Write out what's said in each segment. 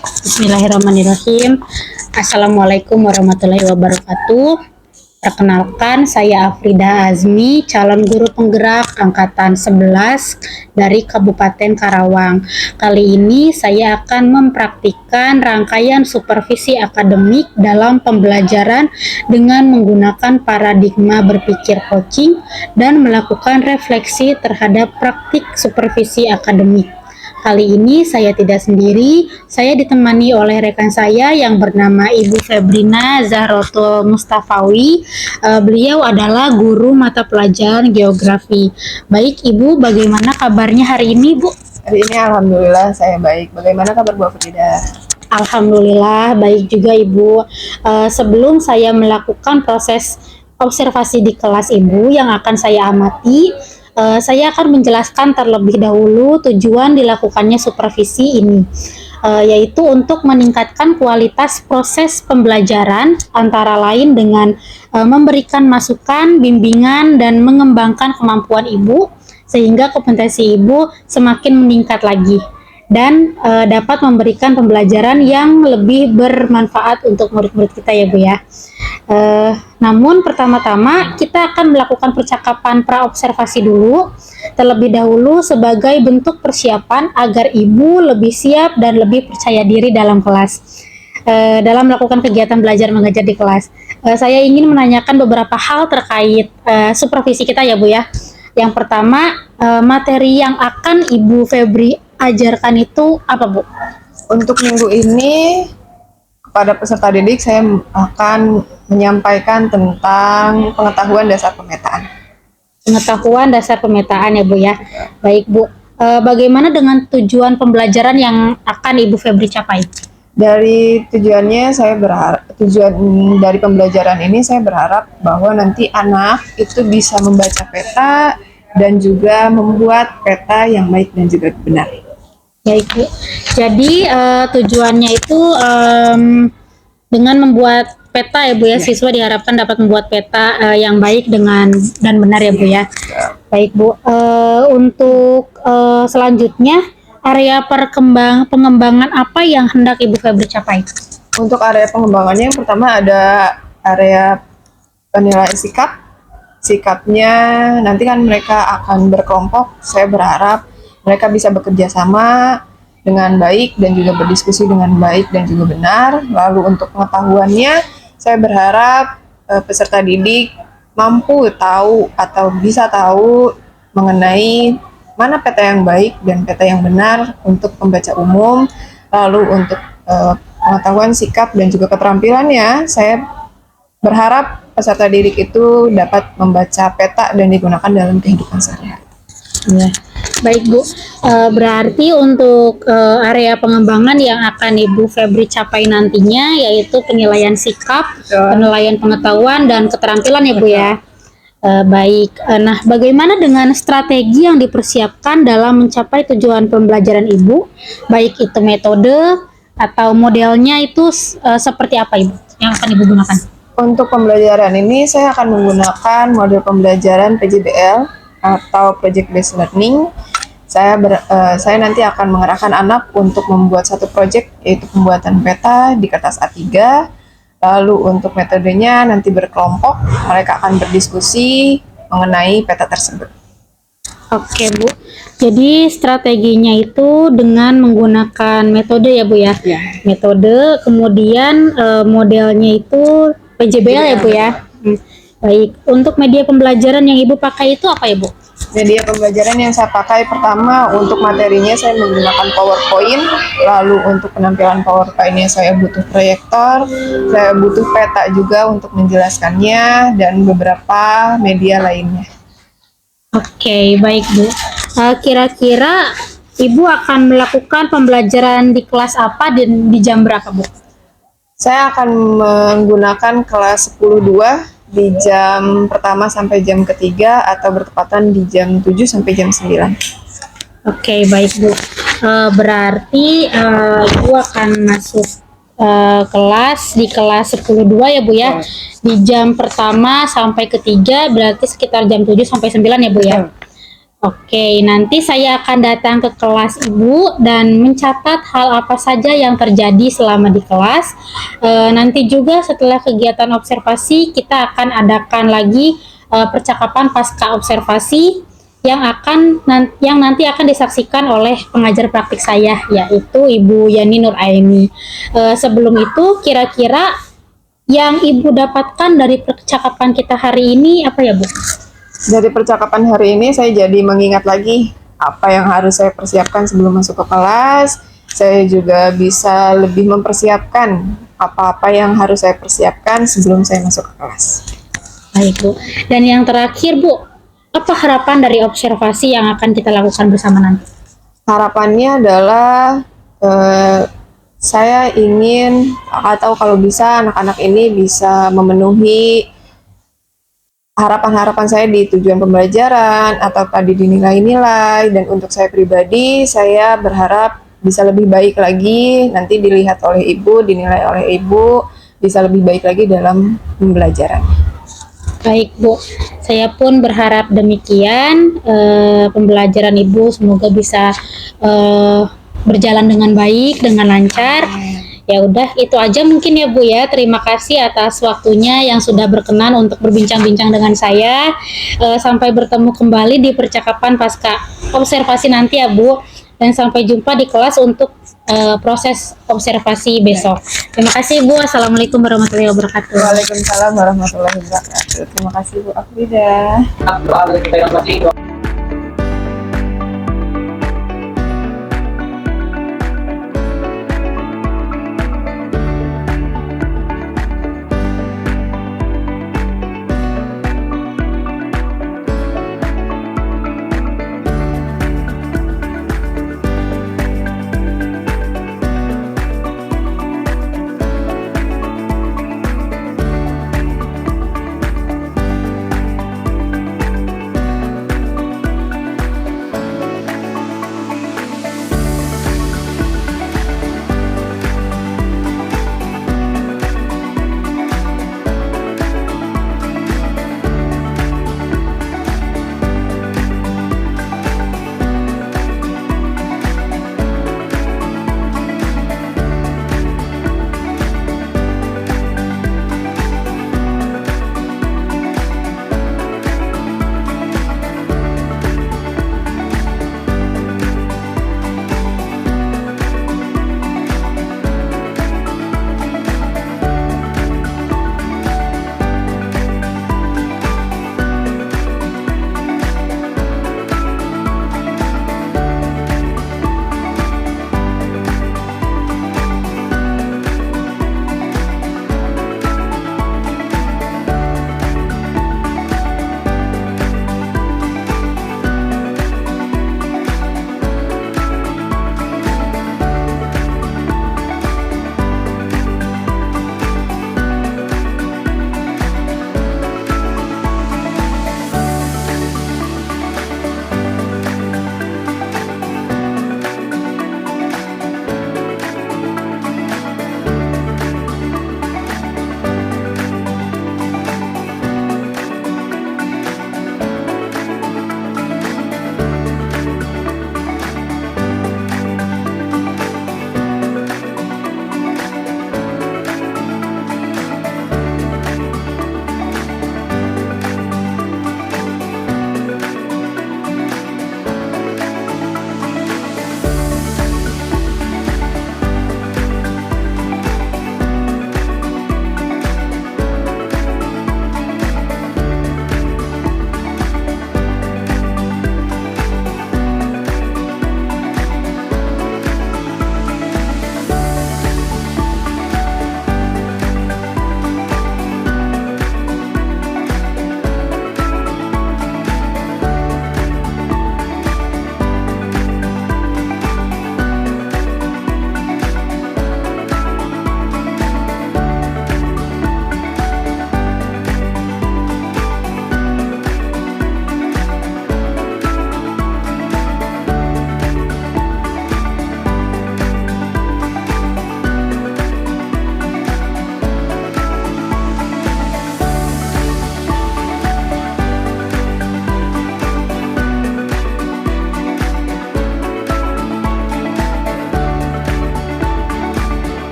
Bismillahirrahmanirrahim. Assalamualaikum warahmatullahi wabarakatuh. Perkenalkan, saya Afrida Azmi, calon guru penggerak angkatan 11 dari Kabupaten Karawang. Kali ini saya akan mempraktikkan rangkaian supervisi akademik dalam pembelajaran dengan menggunakan paradigma berpikir coaching dan melakukan refleksi terhadap praktik supervisi akademik. Kali ini saya tidak sendiri, saya ditemani oleh rekan saya yang bernama Ibu Febrina Zahrotul Mustafawi. Beliau adalah guru mata pelajaran geografi. Baik Ibu, bagaimana kabarnya hari ini Bu? Hari ini alhamdulillah saya baik. Bagaimana kabar Bu Frida? Alhamdulillah baik juga Ibu. Sebelum saya melakukan proses observasi di kelas Ibu yang akan saya amati, saya akan menjelaskan terlebih dahulu tujuan dilakukannya supervisi ini, yaitu untuk meningkatkan kualitas proses pembelajaran antara lain dengan memberikan masukan, bimbingan, dan mengembangkan kemampuan Ibu sehingga kompetensi Ibu semakin meningkat lagi dan dapat memberikan pembelajaran yang lebih bermanfaat untuk murid-murid kita ya Bu ya. Namun pertama-tama kita akan melakukan percakapan praobservasi dulu terlebih dahulu sebagai bentuk persiapan agar Ibu lebih siap dan lebih percaya diri dalam kelas. Dalam melakukan kegiatan belajar mengajar di kelas. Saya ingin menanyakan beberapa hal terkait supervisi kita ya Bu ya. Yang pertama, materi yang akan Ibu Febri ajarkan itu apa Bu? Untuk minggu ini kepada peserta didik saya akan menyampaikan tentang pengetahuan dasar pemetaan. Pengetahuan dasar pemetaan ya Bu ya. Baik Bu, bagaimana dengan tujuan pembelajaran yang akan Ibu Febri capai? Dari tujuannya saya berharap, tujuan dari pembelajaran ini saya berharap bahwa nanti anak itu bisa membaca peta dan juga membuat peta yang baik dan juga benar. Baik Bu, jadi tujuannya itu dengan membuat peta ya Bu ya, siswa diharapkan dapat membuat peta yang baik dan benar ya Bu ya. Baik Bu, untuk selanjutnya area pengembangan apa yang hendak Ibu Febri capai? Untuk area pengembangannya yang pertama ada area penilaian sikapnya nanti kan mereka akan berkelompok. Saya berharap mereka bisa bekerja sama dengan baik dan juga berdiskusi dengan baik dan juga benar. Lalu untuk pengetahuannya, saya berharap peserta didik mampu tahu atau bisa tahu mengenai mana peta yang baik dan peta yang benar untuk pembaca umum. Lalu untuk pengetahuan sikap dan juga keterampilannya, saya berharap peserta didik itu dapat membaca peta dan digunakan dalam kehidupan sehari-hari. Ya. Baik Bu, berarti untuk area pengembangan yang akan Ibu Febri capai nantinya yaitu penilaian sikap, penilaian pengetahuan dan keterampilan ya Bu ya. Baik, nah bagaimana dengan strategi yang dipersiapkan dalam mencapai tujuan pembelajaran Ibu, baik itu metode atau modelnya itu seperti apa Ibu yang akan Ibu gunakan? Untuk pembelajaran ini saya akan menggunakan model pembelajaran PJBL atau Project Based Learning. Saya nanti akan mengerahkan anak untuk membuat satu project, yaitu pembuatan peta di kertas A3. Lalu untuk metodenya nanti berkelompok, mereka akan berdiskusi mengenai peta tersebut. Oke Bu, jadi strateginya itu dengan menggunakan metode ya Bu ya? Ya. Metode, kemudian modelnya itu PJBL ya Bu ya? Baik, untuk media pembelajaran yang Ibu pakai itu apa ya Bu? Media pembelajaran yang saya pakai pertama untuk materinya saya menggunakan PowerPoint, lalu untuk penampilan PowerPoint-nya saya butuh proyektor, saya butuh peta juga untuk menjelaskannya dan beberapa media lainnya. Oke, baik Bu. Kira-kira Ibu akan melakukan pembelajaran di kelas apa dan di jam berapa Bu? Saya akan menggunakan kelas 10-2 di jam pertama sampai jam ketiga atau bertepatan di jam 7 sampai jam 9. Oke, baik Bu. Berarti Ibu akan masuk kelas di kelas 10-2 ya Bu ya. Di jam pertama sampai ketiga berarti sekitar jam 7 sampai 9 ya Bu ya. Oke, nanti saya akan datang ke kelas Ibu dan mencatat hal apa saja yang terjadi selama di kelas. Nanti juga setelah kegiatan observasi, kita akan adakan lagi percakapan pasca observasi yang nanti akan disaksikan oleh pengajar praktik saya, yaitu Ibu Yani Nuraini. Sebelum itu, kira-kira yang Ibu dapatkan dari percakapan kita hari ini apa ya, Bu? Dari percakapan hari ini saya jadi mengingat lagi apa yang harus saya persiapkan sebelum masuk ke kelas. Saya juga bisa lebih mempersiapkan apa-apa yang harus saya persiapkan sebelum saya masuk ke kelas. Baik, Bu. Dan yang terakhir, Bu, apa harapan dari observasi yang akan kita lakukan bersama nanti? Harapannya adalah saya ingin atau kalau bisa anak-anak ini bisa memenuhi harapan-harapan saya di tujuan pembelajaran atau tadi di nilai-nilai, dan untuk saya pribadi saya berharap bisa lebih baik lagi, nanti dilihat oleh ibu, dinilai oleh ibu, bisa lebih baik lagi dalam pembelajaran. Baik, Bu. Saya pun berharap demikian. Pembelajaran Ibu semoga bisa berjalan dengan baik, dengan lancar. Ya udah, itu aja mungkin ya, Bu ya. Terima kasih atas waktunya yang sudah berkenan untuk berbincang-bincang dengan saya. Sampai bertemu kembali di percakapan pasca observasi nanti ya, Bu. Dan sampai jumpa di kelas untuk proses observasi besok. Terima kasih, Bu. Assalamualaikum warahmatullahi wabarakatuh. Waalaikumsalam warahmatullahi wabarakatuh. Terima kasih Bu Afrida.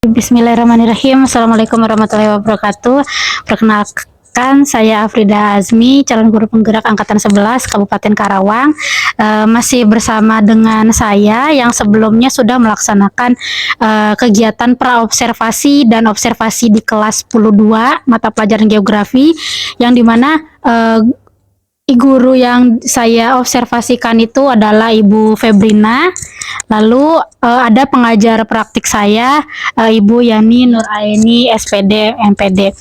Bismillahirrahmanirrahim. Assalamualaikum warahmatullahi wabarakatuh. Perkenalkan, saya Afrida Azmi, calon guru penggerak angkatan 11 Kabupaten Karawang. Masih bersama dengan saya yang sebelumnya sudah melaksanakan kegiatan praobservasi dan observasi di kelas 10-2 mata pelajaran geografi, yang dimana guru yang saya observasikan itu adalah Ibu Febrina. Lalu ada pengajar praktik saya, Ibu Yani Nuraini SPD MPD.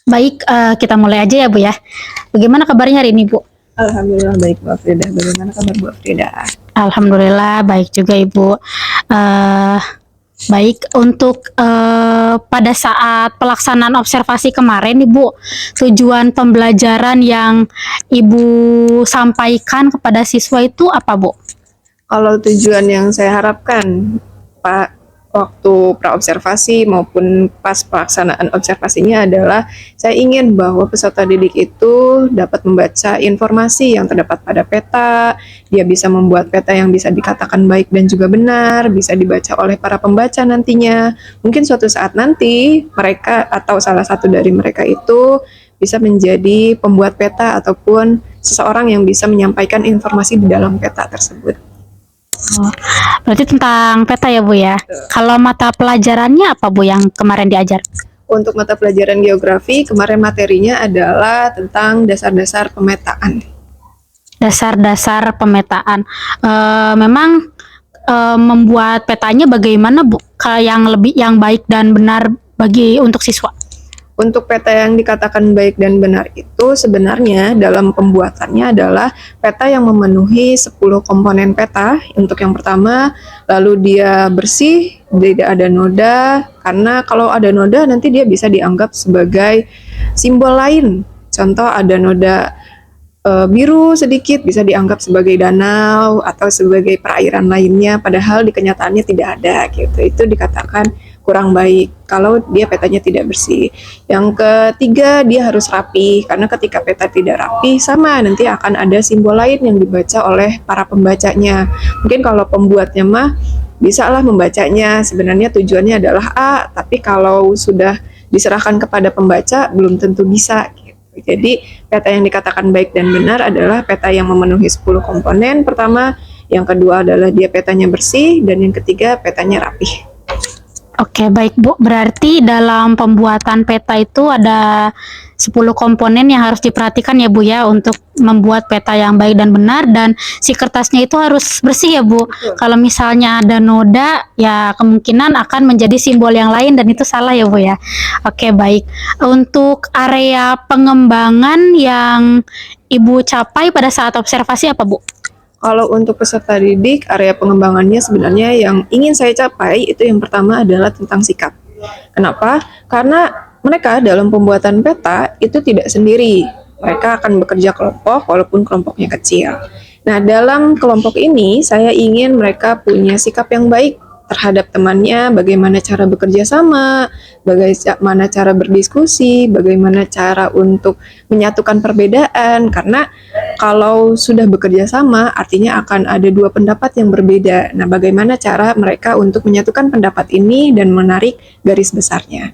Baik, kita mulai aja ya Bu ya. Bagaimana kabarnya hari ini Bu? Alhamdulillah baik Bu Afrida. Bagaimana kabar Bu Afrida? Alhamdulillah baik juga Ibu. Baik, untuk pada saat pelaksanaan observasi kemarin Ibu, tujuan pembelajaran yang Ibu sampaikan kepada siswa itu apa Bu? Kalau tujuan yang saya harapkan Pak waktu praobservasi maupun pas pelaksanaan observasinya adalah saya ingin bahwa peserta didik itu dapat membaca informasi yang terdapat pada peta, dia bisa membuat peta yang bisa dikatakan baik dan juga benar, bisa dibaca oleh para pembaca nantinya. Mungkin suatu saat nanti mereka atau salah satu dari mereka itu bisa menjadi pembuat peta ataupun seseorang yang bisa menyampaikan informasi di dalam peta tersebut. Oh, berarti tentang peta ya Bu ya. Kalau mata pelajarannya apa Bu yang kemarin diajar? Untuk mata pelajaran geografi, kemarin materinya adalah tentang dasar-dasar pemetaan. Dasar-dasar pemetaan. Memang membuat petanya bagaimana Bu? Yang baik dan benar bagi untuk siswa. Untuk peta yang dikatakan baik dan benar itu sebenarnya dalam pembuatannya adalah peta yang memenuhi 10 komponen peta. Untuk yang pertama, lalu dia bersih, tidak ada noda, karena kalau ada noda nanti dia bisa dianggap sebagai simbol lain. Contoh ada noda biru sedikit bisa dianggap sebagai danau atau sebagai perairan lainnya, padahal di kenyataannya tidak ada gitu. Itu dikatakan kurang baik kalau dia petanya tidak bersih. Yang ketiga, dia harus rapi, karena ketika peta tidak rapi sama nanti akan ada simbol lain yang dibaca oleh para pembacanya. Mungkin kalau pembuatnya mah bisalah membacanya, sebenarnya tujuannya adalah A, tapi kalau sudah diserahkan kepada pembaca belum tentu bisa gitu. Jadi peta yang dikatakan baik dan benar adalah peta yang memenuhi 10 komponen pertama, yang kedua adalah dia petanya bersih, dan yang ketiga petanya rapih. Oke, baik Bu. Berarti dalam pembuatan peta itu ada 10 komponen yang harus diperhatikan ya Bu ya, untuk membuat peta yang baik dan benar, dan si kertasnya itu harus bersih ya Bu. Kalau misalnya ada noda ya kemungkinan akan menjadi simbol yang lain dan itu salah ya Bu ya. Oke, baik. Untuk area pengembangan yang Ibu capai pada saat observasi apa Bu? Kalau untuk peserta didik, area pengembangannya sebenarnya yang ingin saya capai itu yang pertama adalah tentang sikap. Kenapa? Karena mereka dalam pembuatan peta itu tidak sendiri. Mereka akan bekerja kelompok walaupun kelompoknya kecil. Nah, dalam kelompok ini saya ingin mereka punya sikap yang baik terhadap temannya, bagaimana cara bekerja sama, bagaimana cara berdiskusi, bagaimana cara untuk menyatukan perbedaan, karena kalau sudah bekerja sama artinya akan ada dua pendapat yang berbeda. Nah, bagaimana cara mereka untuk menyatukan pendapat ini dan menarik garis besarnya.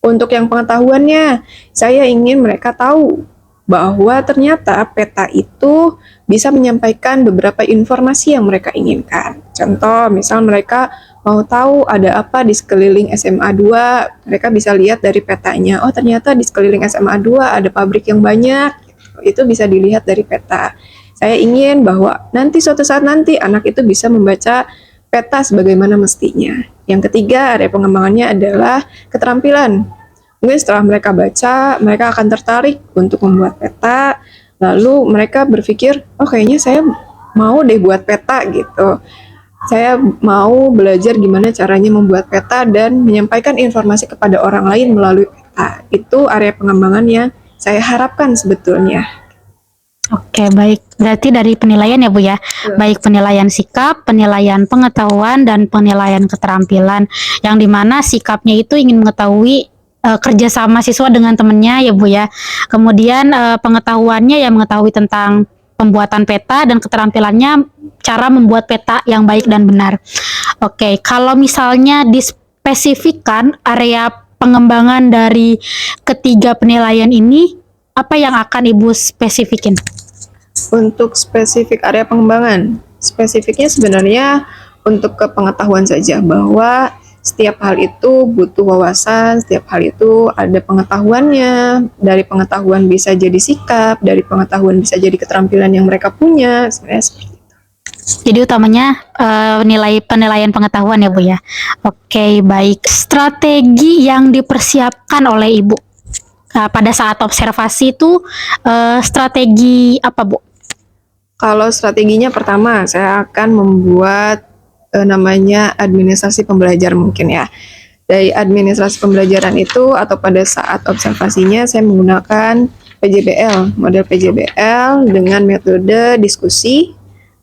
Untuk yang pengetahuannya, saya ingin mereka tahu bahwa ternyata peta itu bisa menyampaikan beberapa informasi yang mereka inginkan. Contoh, misal mereka mau tahu ada apa di sekeliling SMA 2, mereka bisa lihat dari petanya. Oh, ternyata di sekeliling SMA 2 ada pabrik yang banyak. Itu bisa dilihat dari peta. Saya ingin bahwa nanti suatu saat nanti anak itu bisa membaca peta sebagaimana mestinya. Yang ketiga, area pengembangannya adalah keterampilan. Mungkin setelah mereka baca, mereka akan tertarik untuk membuat peta, lalu mereka berpikir, oh kayaknya saya mau deh buat peta gitu. Saya mau belajar gimana caranya membuat peta dan menyampaikan informasi kepada orang lain melalui peta. Itu area pengembangan yang saya harapkan sebetulnya. Oke, baik. Berarti dari penilaian ya Bu ya, baik penilaian sikap, penilaian pengetahuan, dan penilaian keterampilan, yang dimana sikapnya itu ingin mengetahui kerjasama siswa dengan temannya ya Bu ya. Kemudian pengetahuannya ya mengetahui tentang pembuatan peta dan keterampilannya cara membuat peta yang baik dan benar. Oke, kalau misalnya dispesifikkan area pengembangan dari ketiga penilaian ini, apa yang akan Ibu spesifikin? Untuk spesifik area pengembangan, spesifiknya sebenarnya untuk kepengetahuan saja, bahwa setiap hal itu butuh wawasan, setiap hal itu ada pengetahuannya. Dari pengetahuan bisa jadi sikap, dari pengetahuan bisa jadi keterampilan yang mereka punya. Sebenarnya seperti itu. Jadi utamanya penilaian pengetahuan ya Bu ya. Oke, baik. Strategi yang dipersiapkan oleh Ibu pada saat observasi itu strategi apa Bu? Kalau strateginya pertama, saya akan membuat namanya administrasi pembelajar mungkin ya. Dari administrasi pembelajaran itu atau pada saat observasinya saya menggunakan PJBL, model PJBL dengan metode diskusi,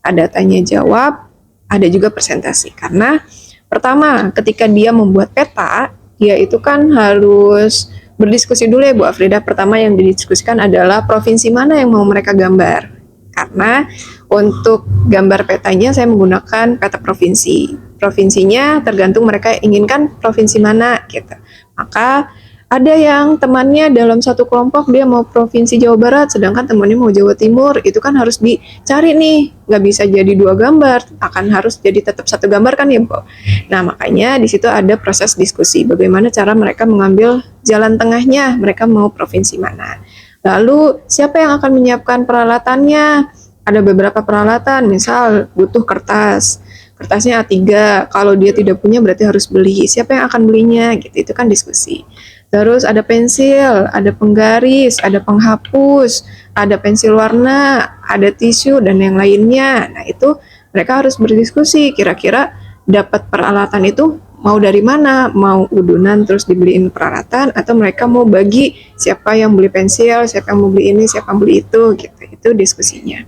ada tanya jawab, ada juga presentasi. Karena pertama, ketika dia membuat peta, dia itu kan harus berdiskusi dulu ya Bu Afrida. Pertama yang didiskusikan adalah provinsi mana yang mau mereka gambar. Karena untuk gambar petanya saya menggunakan peta provinsi. Provinsinya tergantung mereka inginkan provinsi mana gitu. Maka ada yang temannya dalam satu kelompok dia mau provinsi Jawa Barat, sedangkan temannya mau Jawa Timur. Itu kan harus dicari nih, nggak bisa jadi dua gambar, akan harus jadi tetap satu gambar kan ya Bu. Nah makanya di situ ada proses diskusi, bagaimana cara mereka mengambil jalan tengahnya, mereka mau provinsi mana. Lalu siapa yang akan menyiapkan peralatannya? Ada beberapa peralatan, misal butuh kertas. Kertasnya A3, kalau dia tidak punya berarti harus beli. Siapa yang akan belinya? Gitu, itu kan diskusi. Terus ada pensil, ada penggaris, ada penghapus, ada pensil warna, ada tisu, dan yang lainnya. Nah, itu mereka harus berdiskusi, kira-kira dapat peralatan itu mau dari mana, mau udunan terus dibeliin peralatan, atau mereka mau bagi siapa yang beli pensil, siapa yang mau beli ini, siapa yang beli itu, gitu. Itu diskusinya.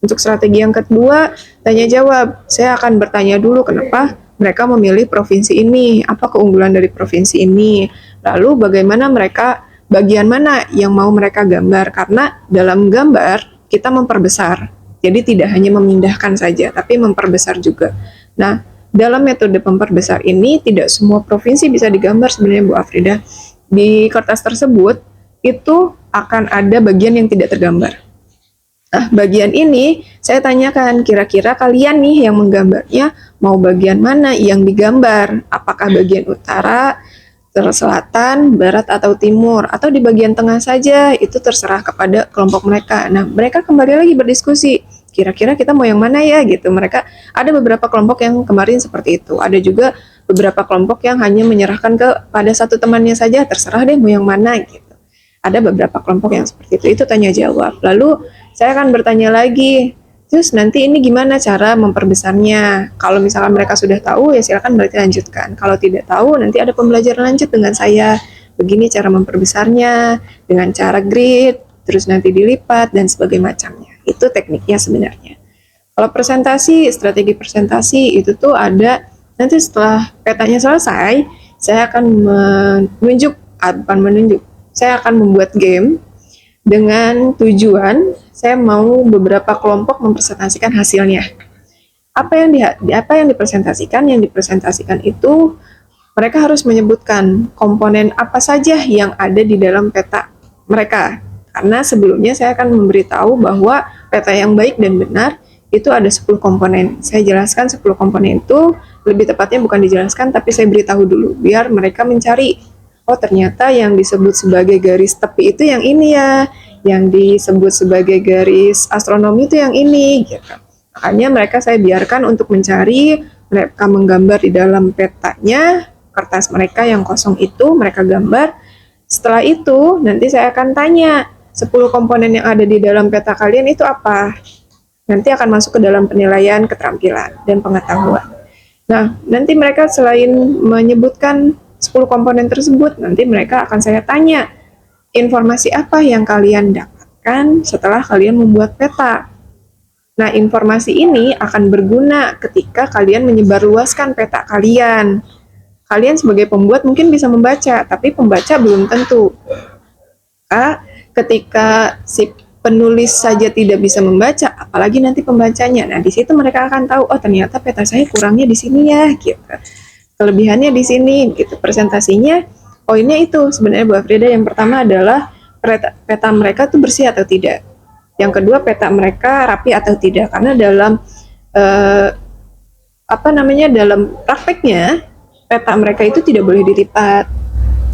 Untuk strategi yang kedua, tanya jawab. Saya akan bertanya dulu kenapa mereka memilih provinsi ini, apa keunggulan dari provinsi ini, lalu bagaimana mereka, bagian mana yang mau mereka gambar, karena dalam gambar kita memperbesar, jadi tidak hanya memindahkan saja, tapi memperbesar juga. Nah, dalam metode memperbesar ini tidak semua provinsi bisa digambar sebenarnya Bu Afrida. Di kertas tersebut itu akan ada bagian yang tidak tergambar. Nah, bagian ini saya tanyakan, kira-kira kalian nih yang menggambarnya mau bagian mana yang digambar? Apakah bagian utara, selatan, barat, atau timur? Atau di bagian tengah saja? Itu terserah kepada kelompok mereka. Nah, mereka kembali lagi berdiskusi. Kira-kira kita mau yang mana ya? Gitu. Mereka ada beberapa kelompok yang kemarin seperti itu. Ada juga beberapa kelompok yang hanya menyerahkan kepada satu temannya saja. Terserah deh mau yang mana gitu. Ada beberapa kelompok yang seperti itu. Itu tanya jawab. Lalu saya akan bertanya lagi, terus nanti ini gimana cara memperbesarnya? Kalau misalkan mereka sudah tahu, ya silakan berarti lanjutkan. Kalau tidak tahu, nanti ada pembelajaran lanjut dengan saya. Begini cara memperbesarnya, dengan cara grid, terus nanti dilipat, dan sebagainya macamnya. Itu tekniknya sebenarnya. Kalau presentasi, strategi presentasi, itu tuh ada, nanti setelah petanya selesai, saya akan saya akan membuat game, dengan tujuan saya mau beberapa kelompok mempresentasikan hasilnya. Apa yang dipresentasikan? Yang dipresentasikan itu mereka harus menyebutkan komponen apa saja yang ada di dalam peta mereka. Karena sebelumnya saya akan memberitahu bahwa peta yang baik dan benar itu ada 10 komponen. Saya jelaskan 10 komponen itu, lebih tepatnya bukan dijelaskan tapi saya beritahu dulu biar mereka mencari. Oh ternyata yang disebut sebagai garis tepi itu yang ini ya, yang disebut sebagai garis astronomi itu yang ini gitu. Makanya mereka saya biarkan untuk mencari, mereka menggambar di dalam petanya, kertas mereka yang kosong itu mereka gambar. Setelah itu nanti saya akan tanya 10 komponen yang ada di dalam peta kalian itu apa. Nanti akan masuk ke dalam penilaian keterampilan dan pengetahuan. Nah, nanti mereka selain menyebutkan 10 komponen tersebut, nanti mereka akan saya tanya, informasi apa yang kalian dapatkan setelah kalian membuat peta. Nah, informasi ini akan berguna ketika kalian menyebarluaskan peta kalian. Kalian sebagai pembuat mungkin bisa membaca, tapi pembaca belum tentu. Ketika si penulis saja tidak bisa membaca, apalagi nanti pembacanya. Nah, di situ mereka akan tahu, oh ternyata peta saya kurangnya di sini ya, gitu. Kelebihannya di sini, gitu. Presentasinya, poinnya itu sebenarnya Bu Afrida. Yang pertama adalah peta mereka tuh bersih atau tidak. Yang kedua, peta mereka rapi atau tidak. Karena dalam dalam prakteknya, peta mereka itu tidak boleh dilipat,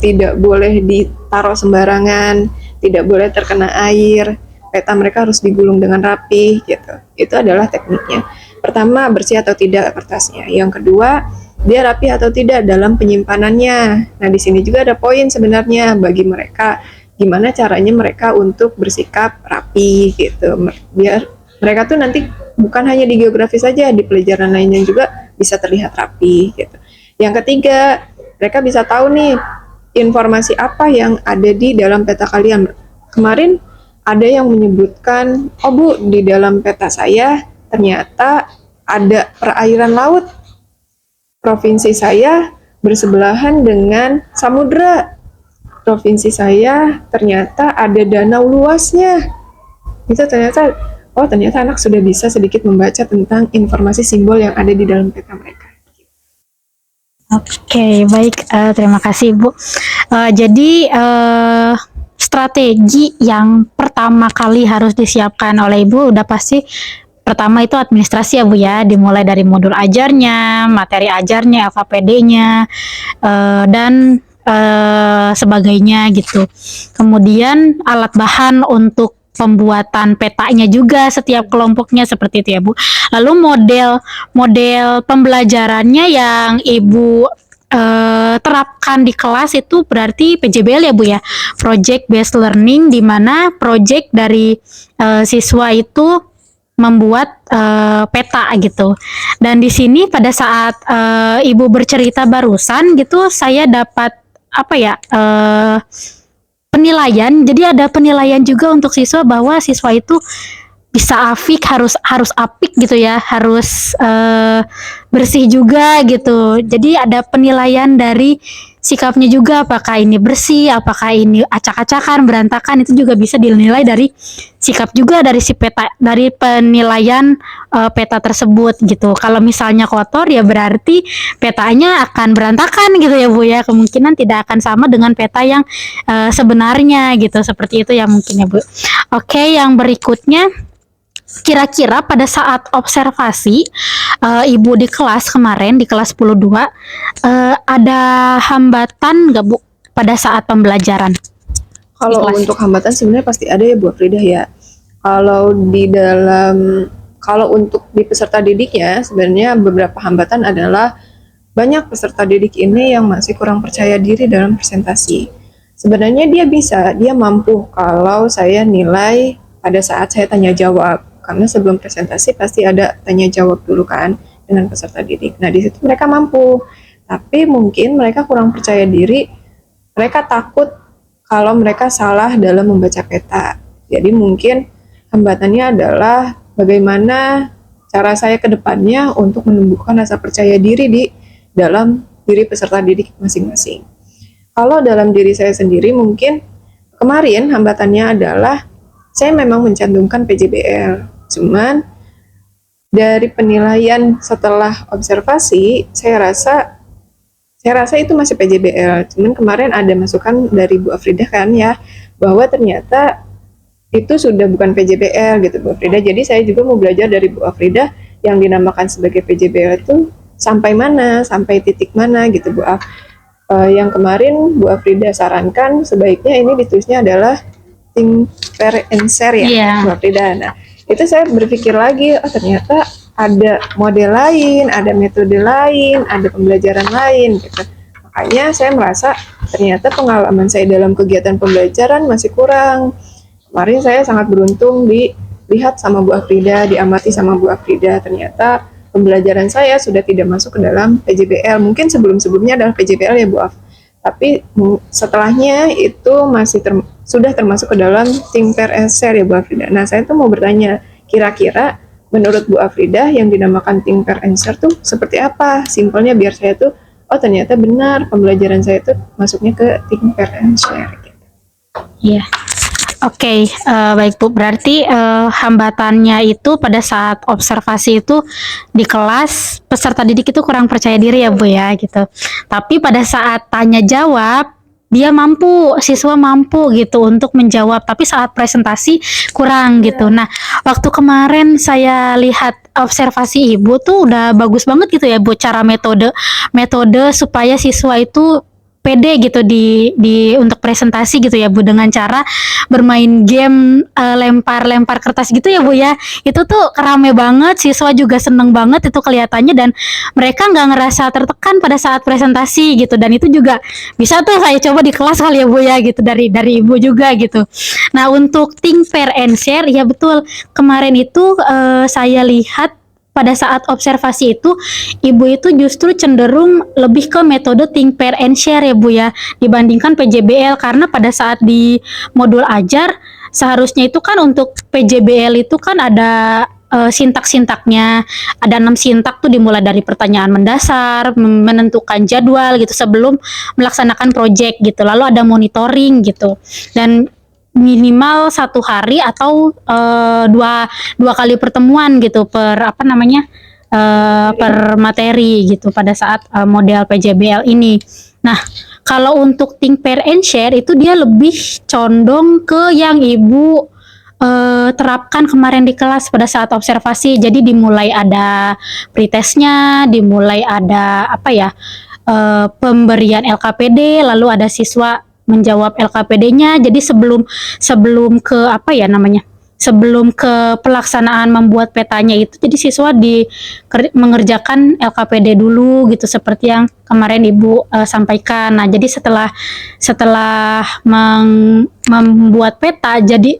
tidak boleh ditaruh sembarangan, tidak boleh terkena air. Peta mereka harus digulung dengan rapi, gitu. Itu adalah tekniknya. Pertama, bersih atau tidak kertasnya. Yang kedua, dia rapi atau tidak dalam penyimpanannya. Nah, di sini juga ada poin sebenarnya bagi mereka, gimana caranya mereka untuk bersikap rapi, gitu. Biar mereka tuh nanti bukan hanya di geografi saja, di pelajaran lainnya juga bisa terlihat rapi, gitu. Yang ketiga, mereka bisa tahu nih informasi apa yang ada di dalam peta kalian. Kemarin ada yang menyebutkan, oh Bu, di dalam peta saya ternyata ada perairan laut. Provinsi saya bersebelahan dengan samudra. Provinsi saya ternyata ada danau luasnya. Itu ternyata, oh ternyata anak sudah bisa sedikit membaca tentang informasi simbol yang ada di dalam peta mereka. Oke, baik. Terima kasih, Bu. Jadi, strategi yang pertama kali harus disiapkan oleh Ibu udah pasti pertama itu administrasi ya Bu ya, dimulai dari modul ajarnya, materi ajarnya, FAPD-nya, dan sebagainya gitu. Kemudian alat bahan untuk pembuatan petanya juga setiap kelompoknya seperti itu ya Bu. Lalu model pembelajarannya yang Ibu terapkan di kelas itu berarti PJBL ya Bu ya, Project Based Learning, di mana project dari siswa itu membuat peta gitu. Dan di sini pada saat Ibu bercerita barusan gitu, saya dapat penilaian. Jadi ada penilaian juga untuk siswa bahwa siswa itu bisa afik, harus apik gitu ya, harus bersih juga gitu. Jadi ada penilaian dari sikapnya juga, apakah ini bersih, apakah ini acak-acakan, berantakan, itu juga bisa dinilai dari sikap juga dari si peta, dari penilaian peta tersebut gitu. Kalau misalnya kotor ya berarti petanya akan berantakan gitu ya Bu ya, kemungkinan tidak akan sama dengan peta yang sebenarnya gitu, seperti itu ya mungkin ya Bu. Oke, yang berikutnya, kira-kira pada saat observasi Ibu di kelas kemarin, di kelas 10.2, ada hambatan nggak Bu pada saat pembelajaran? Kalau untuk hambatan sebenarnya pasti ada ya Bu Afridah ya. Kalau untuk di peserta didiknya, sebenarnya beberapa hambatan adalah banyak peserta didik ini yang masih kurang percaya diri dalam presentasi. Sebenarnya dia mampu kalau saya nilai pada saat saya tanya jawab. Karena sebelum presentasi pasti ada tanya jawab dulu kan dengan peserta didik. Nah, di situ mereka mampu. Tapi mungkin mereka kurang percaya diri, mereka takut kalau mereka salah dalam membaca peta. Jadi mungkin hambatannya adalah bagaimana cara saya ke depannya untuk menumbuhkan rasa percaya diri di dalam diri peserta didik masing-masing. Kalau dalam diri saya sendiri mungkin kemarin hambatannya adalah saya memang mencantumkan PJBL. Cuman dari penilaian setelah observasi, saya rasa itu masih PJBL. Cuman kemarin ada masukan dari Bu Afridah kan ya, bahwa ternyata itu sudah bukan PJBL gitu Bu Afridah. Jadi saya juga mau belajar dari Bu Afridah yang dinamakan sebagai PJBL itu sampai mana, sampai titik mana gitu Bu Af. Yang kemarin Bu Afridah sarankan sebaiknya ini ditulisnya adalah think, pair, and share ya Bu Afridah. Nah, itu saya berpikir lagi, oh ternyata ada model lain, ada metode lain, ada pembelajaran lain gitu. Makanya saya merasa ternyata pengalaman saya dalam kegiatan pembelajaran masih kurang. Kemarin saya sangat beruntung dilihat sama Bu Afridah, diamati sama Bu Afridah, ternyata pembelajaran saya sudah tidak masuk ke dalam PJBL. Mungkin sebelum-sebelumnya adalah PJBL ya Bu Af. Tapi setelahnya itu masih sudah termasuk ke dalam think, pair, and share ya Bu Afridah. Nah, saya tuh mau bertanya, kira-kira menurut Bu Afridah yang dinamakan think, pair, and share tuh seperti apa? Simpelnya biar saya tuh, oh ternyata benar pembelajaran saya tuh masuknya ke think, pair, and share. Iya. Oke, baik Bu. Berarti hambatannya itu pada saat observasi itu di kelas peserta didik itu kurang percaya diri ya Bu ya gitu. Tapi pada saat tanya jawab dia mampu, siswa mampu gitu untuk menjawab. Tapi saat presentasi kurang gitu. Nah, waktu kemarin saya lihat observasi Ibu tuh udah bagus banget gitu ya Bu, cara metode metode supaya siswa itu pede gitu di untuk presentasi gitu ya Bu, dengan cara bermain game lempar-lempar kertas gitu ya Bu ya. Itu tuh rame banget, siswa juga seneng banget itu kelihatannya, dan mereka nggak ngerasa tertekan pada saat presentasi gitu, dan itu juga bisa tuh saya coba di kelas kali ya Bu ya gitu, dari Ibu juga gitu. Nah, untuk think pair and share ya betul, kemarin itu saya lihat pada saat observasi itu Ibu itu justru cenderung lebih ke metode think pair and share ya Bu ya, dibandingkan PJBL, karena pada saat di modul ajar seharusnya itu kan untuk PJBL itu kan ada sintak-sintaknya, ada 6 sintak tuh, dimulai dari pertanyaan mendasar, menentukan jadwal gitu sebelum melaksanakan project gitu, lalu ada monitoring gitu, dan minimal 1 hari atau dua kali pertemuan gitu per apa namanya per materi gitu pada saat model PJBL ini. Nah, kalau untuk think pair and share itu dia lebih condong ke yang Ibu terapkan kemarin di kelas pada saat observasi. Jadi dimulai ada pretestnya, dimulai ada apa ya, pemberian LKPD, lalu ada siswa menjawab LKPD-nya. Jadi sebelum sebelum ke apa ya namanya, sebelum ke pelaksanaan membuat petanya itu, jadi siswa mengerjakan LKPD dulu gitu, seperti yang kemarin Ibu sampaikan. Nah, jadi setelah membuat peta, jadi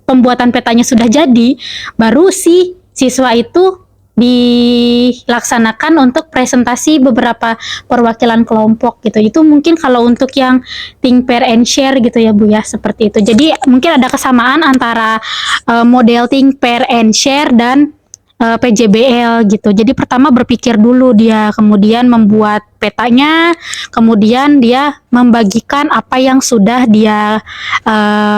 pembuatan petanya sudah jadi, baru si siswa itu dilaksanakan untuk presentasi beberapa perwakilan kelompok gitu. Itu mungkin kalau untuk yang think pair and share gitu ya Bu ya, seperti itu. Jadi mungkin ada kesamaan antara model think pair and share dan PJBL gitu. Jadi pertama berpikir dulu dia, kemudian membuat petanya, kemudian dia membagikan apa yang sudah dia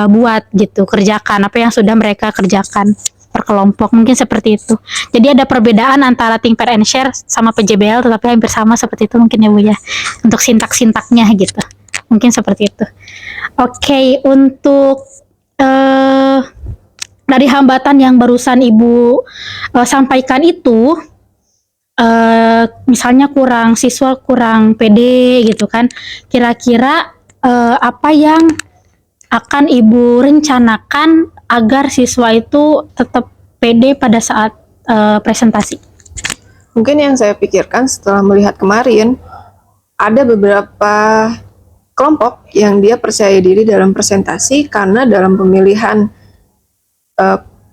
buat gitu, kerjakan apa yang sudah mereka kerjakan per kelompok, mungkin seperti itu. Jadi ada perbedaan antara think pair and share sama PJBL, tetapi hampir sama seperti itu mungkin ya Bu ya, untuk sintak-sintaknya gitu, mungkin seperti itu. Oke, untuk dari hambatan yang barusan Ibu sampaikan itu, misalnya siswa kurang pede gitu kan, kira-kira apa yang akan Ibu rencanakan agar siswa itu tetap pede pada saat presentasi? Mungkin yang saya pikirkan setelah melihat kemarin, ada beberapa kelompok yang dia percaya diri dalam presentasi karena dalam pemilihan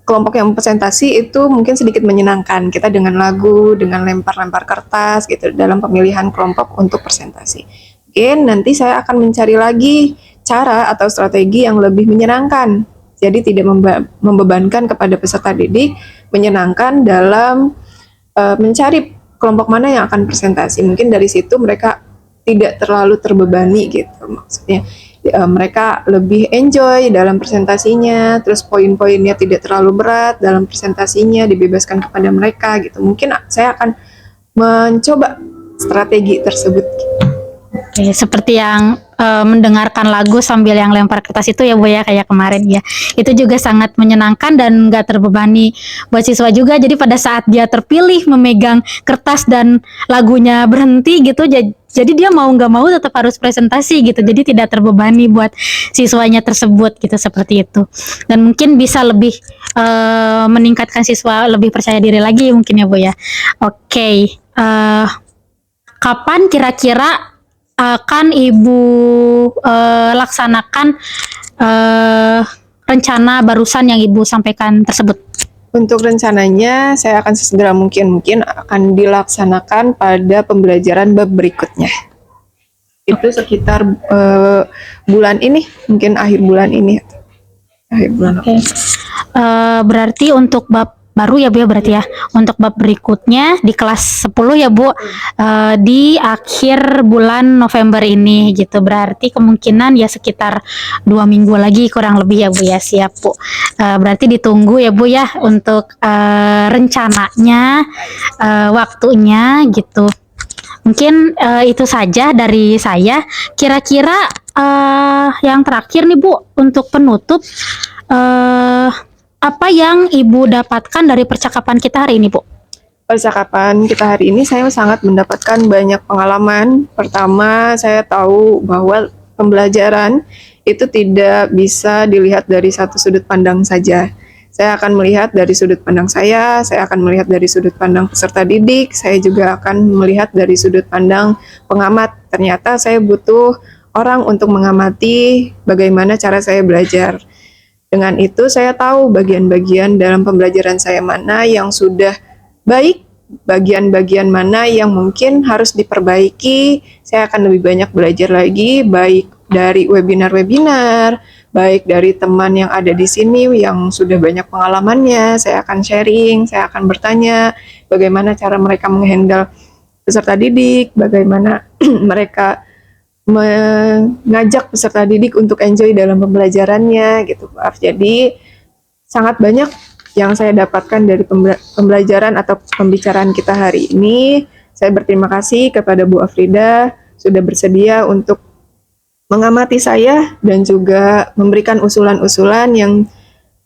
kelompok yang presentasi itu mungkin sedikit menyenangkan. Kita dengan lagu, dengan lempar-lempar kertas gitu dalam pemilihan kelompok untuk presentasi. Mungkin nanti saya akan mencari lagi cara atau strategi yang lebih menyenangkan. Jadi tidak membebankan kepada peserta didik, menyenangkan dalam mencari kelompok mana yang akan presentasi. Mungkin dari situ mereka tidak terlalu terbebani gitu. Maksudnya mereka lebih enjoy dalam presentasinya, terus poin-poinnya tidak terlalu berat dalam presentasinya, dibebaskan kepada mereka gitu. Mungkin saya akan mencoba strategi tersebut. Oke, seperti yang mendengarkan lagu sambil yang lempar kertas itu ya Bu ya, kayak kemarin ya. Itu juga sangat menyenangkan dan nggak terbebani buat siswa juga. Jadi pada saat dia terpilih memegang kertas dan lagunya berhenti gitu, jadi dia mau nggak mau tetap harus presentasi gitu. Jadi tidak terbebani buat siswanya tersebut gitu, seperti itu. Dan mungkin bisa lebih meningkatkan siswa lebih percaya diri lagi mungkin ya Bu ya. Oke, kapan kira-kira akan Ibu laksanakan rencana barusan yang Ibu sampaikan tersebut? Untuk rencananya, saya akan sesegera mungkin akan dilaksanakan pada pembelajaran bab berikutnya. Itu sekitar bulan ini, mungkin akhir bulan ini. Akhir bulan. Oke. Berarti untuk bab baru ya Bu ya berarti ya. Untuk bab berikutnya di kelas 10 ya Bu, di akhir bulan November ini gitu. Berarti kemungkinan ya sekitar 2 minggu lagi kurang lebih ya Bu ya. Siap Bu. Berarti ditunggu ya Bu ya untuk rencananya, waktunya gitu. Mungkin itu saja dari saya. Kira-kira yang terakhir nih Bu, untuk penutup, apa yang Ibu dapatkan dari percakapan kita hari ini, Bu? Percakapan kita hari ini saya sangat mendapatkan banyak pengalaman. Pertama, saya tahu bahwa pembelajaran itu tidak bisa dilihat dari satu sudut pandang saja. Saya akan melihat dari sudut pandang saya akan melihat dari sudut pandang peserta didik, saya juga akan melihat dari sudut pandang pengamat. Ternyata saya butuh orang untuk mengamati bagaimana cara saya belajar. Dengan itu saya tahu bagian-bagian dalam pembelajaran saya mana yang sudah baik, bagian-bagian mana yang mungkin harus diperbaiki. Saya akan lebih banyak belajar lagi, baik dari webinar-webinar, baik dari teman yang ada di sini yang sudah banyak pengalamannya. Saya akan sharing, saya akan bertanya bagaimana cara mereka menghandle peserta didik, bagaimana mereka mengajak peserta didik untuk enjoy dalam pembelajarannya gitu. Jadi sangat banyak yang saya dapatkan dari pembelajaran atau pembicaraan kita hari ini. Saya berterima kasih kepada Bu Afrida sudah bersedia untuk mengamati saya dan juga memberikan usulan-usulan yang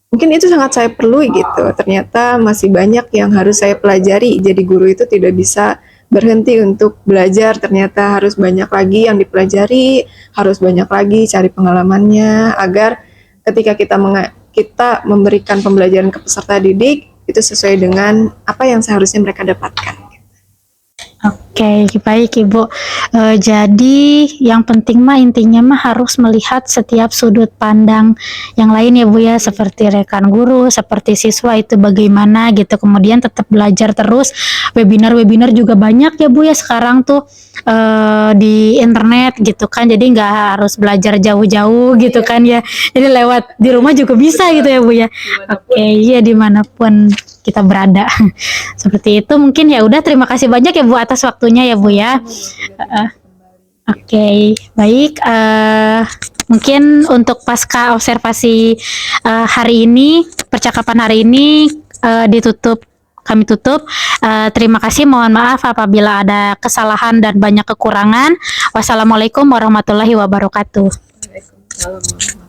mungkin itu sangat saya perlu gitu. Ternyata masih banyak yang harus saya pelajari. Jadi guru itu tidak bisa berhenti untuk belajar, ternyata harus banyak lagi yang dipelajari, harus banyak lagi cari pengalamannya agar ketika kita memberikan pembelajaran ke peserta didik itu sesuai dengan apa yang seharusnya mereka dapatkan. Oke, baik Ibu. Jadi yang penting mah intinya mah harus melihat setiap sudut pandang yang lain ya Bu ya, seperti rekan guru, seperti siswa itu bagaimana gitu. Kemudian tetap belajar terus. Webinar-webinar juga banyak ya Bu ya sekarang tuh di internet gitu kan. Jadi nggak harus belajar jauh-jauh gitu kan ya. Jadi lewat di rumah juga bisa gitu ya Bu ya. Oke, iya dimanapun kita berada. Seperti itu mungkin ya udah, terima kasih banyak ya Bu atas waktunya ya Bu ya. Oke, baik. Mungkin untuk pasca observasi hari ini, percakapan hari ini kami tutup. Terima kasih, mohon maaf apabila ada kesalahan dan banyak kekurangan. Wassalamualaikum warahmatullahi wabarakatuh. Waalaikumsalam.